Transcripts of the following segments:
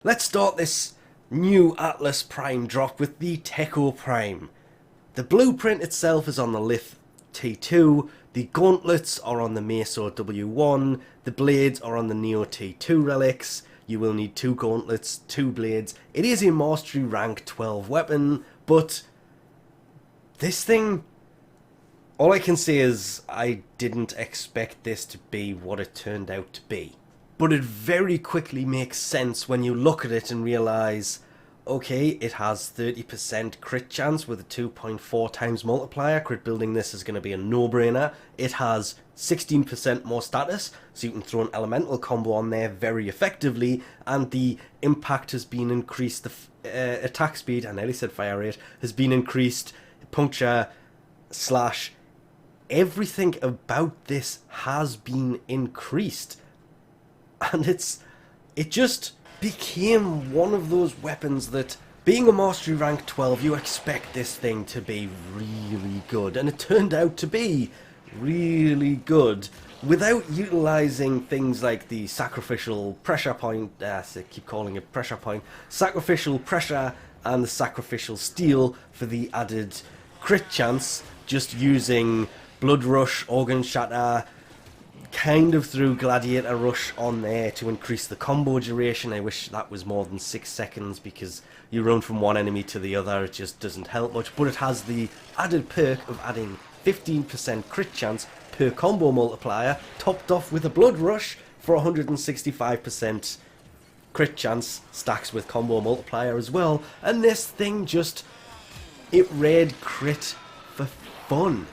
Let's start this new Atlas Prime drop with the Tekko Prime. The blueprint itself is on the Lith T2, the gauntlets are on the Meso W1, the blades are on the Neo T2 relics. You will need 2 gauntlets, 2 blades. It is a mastery rank 12 weapon, but this thing, all I can say is I didn't expect this to be what it turned out to be. But it very quickly makes sense when you look at it and realise, okay, it has 30% crit chance with a 2.4 times multiplier. Crit building this is going to be a no-brainer. It has 16% more status, so you can throw an elemental combo on there very effectively, and the impact has been increased, the attack speed, I nearly said fire rate, has been increased, puncture, slash, everything about this has been increased. And it just became one of those weapons that, being a mastery rank 12, you expect this thing to be really good. And it turned out to be really good without utilising things like the sacrificial pressure point, I keep calling it pressure point, sacrificial pressure and the sacrificial steel for the added crit chance, just using blood rush, organ shatter, kind of threw Gladiator Rush on there to increase the combo duration. I wish that was more than 6 seconds because you run from one enemy to the other, it just doesn't help much. But it has the added perk of adding 15% crit chance per combo multiplier, topped off with a Blood Rush for 165% crit chance, stacks with combo multiplier as well. And this thing just, it read crit for fun.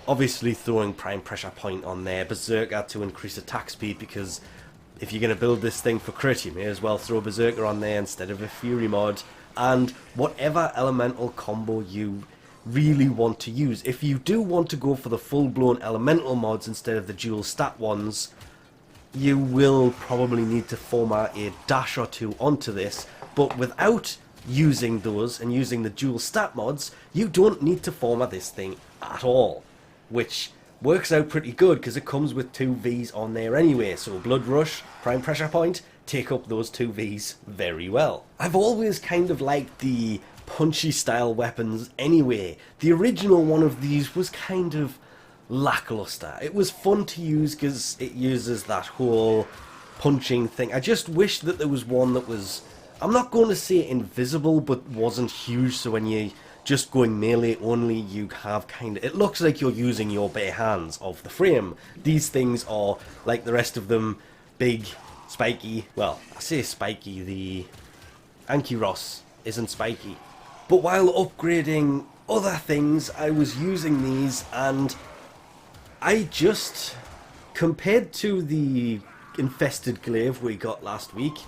Obviously throwing Prime Pressure Point on there, Berserker to increase attack speed, because if you're going to build this thing for crit, you may as well throw Berserker on there instead of a Fury mod, and whatever elemental combo you really want to use. If you do want to go for the full-blown elemental mods instead of the dual stat ones, you will probably need to format a dash or two onto this, but without using those and using the dual stat mods, you don't need to format this thing at all. Which works out pretty good because it comes with 2 Vs on there anyway, so Blood Rush, Prime Pressure Point, take up those 2 Vs very well. I've always kind of liked the punchy style weapons anyway. The original one of these was kind of lackluster. It was fun to use because it uses that whole punching thing. I just wish that there was one that was, I'm not going to say invisible, but wasn't huge, so when you just going melee only, you have kind of, it looks like you're using your bare hands of the frame. These things are, like the rest of them, big, spiky. Well, I say spiky, the Ankyros isn't spiky. But while upgrading other things, I was using these, and I just, compared to the infested glaive we got last week,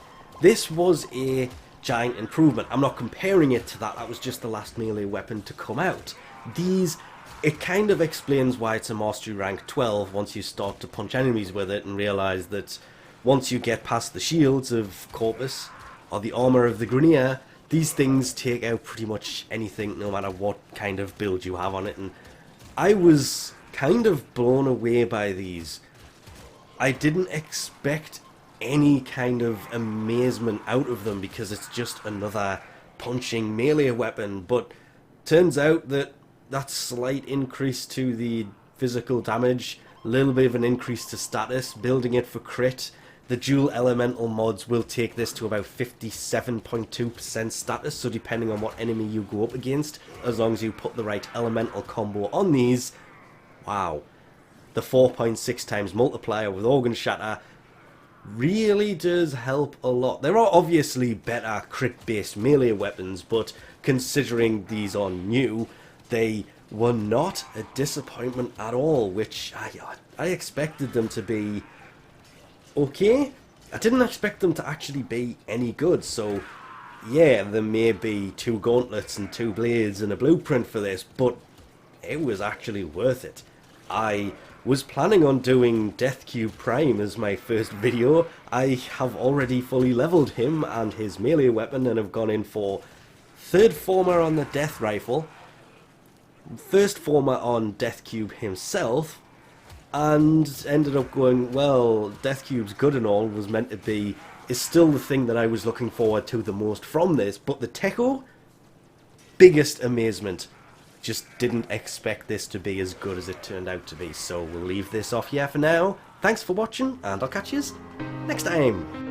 this was a giant improvement. I'm not comparing it to that, that was just the last melee weapon to come out. These, it kind of explains why it's a mastery rank 12 once you start to punch enemies with it and realise that once you get past the shields of Corpus or the armour of the Grenier, these things take out pretty much anything no matter what kind of build you have on it, and I was kind of blown away by these. I didn't expect any kind of amazement out of them because it's just another punching melee weapon, but turns out that that slight increase to the physical damage, a little bit of an increase to status, building it for crit, the dual elemental mods will take this to about 57.2% status, so depending on what enemy you go up against, as long as you put the right elemental combo on these, wow. The 4.6 times multiplier with organ shatter really does help a lot. There are obviously better crit-based melee weapons, but considering these are new, they were not a disappointment at all, which I expected them to be okay. I didn't expect them to actually be any good, so yeah, there may be 2 gauntlets and 2 blades and a blueprint for this, but it was actually worth it. I was planning on doing Death Cube Prime as my first video. I have already fully leveled him and his melee weapon and have gone in for 3rd former on the Death Rifle, 1st former on Death Cube himself, and ended up going, well, Death Cube's good and all, was meant to be is still the thing that I was looking forward to the most from this, but the Tekko, biggest amazement. Just didn't expect this to be as good as it turned out to be, so we'll leave this off here for now. Thanks for watching, and I'll catch you next time.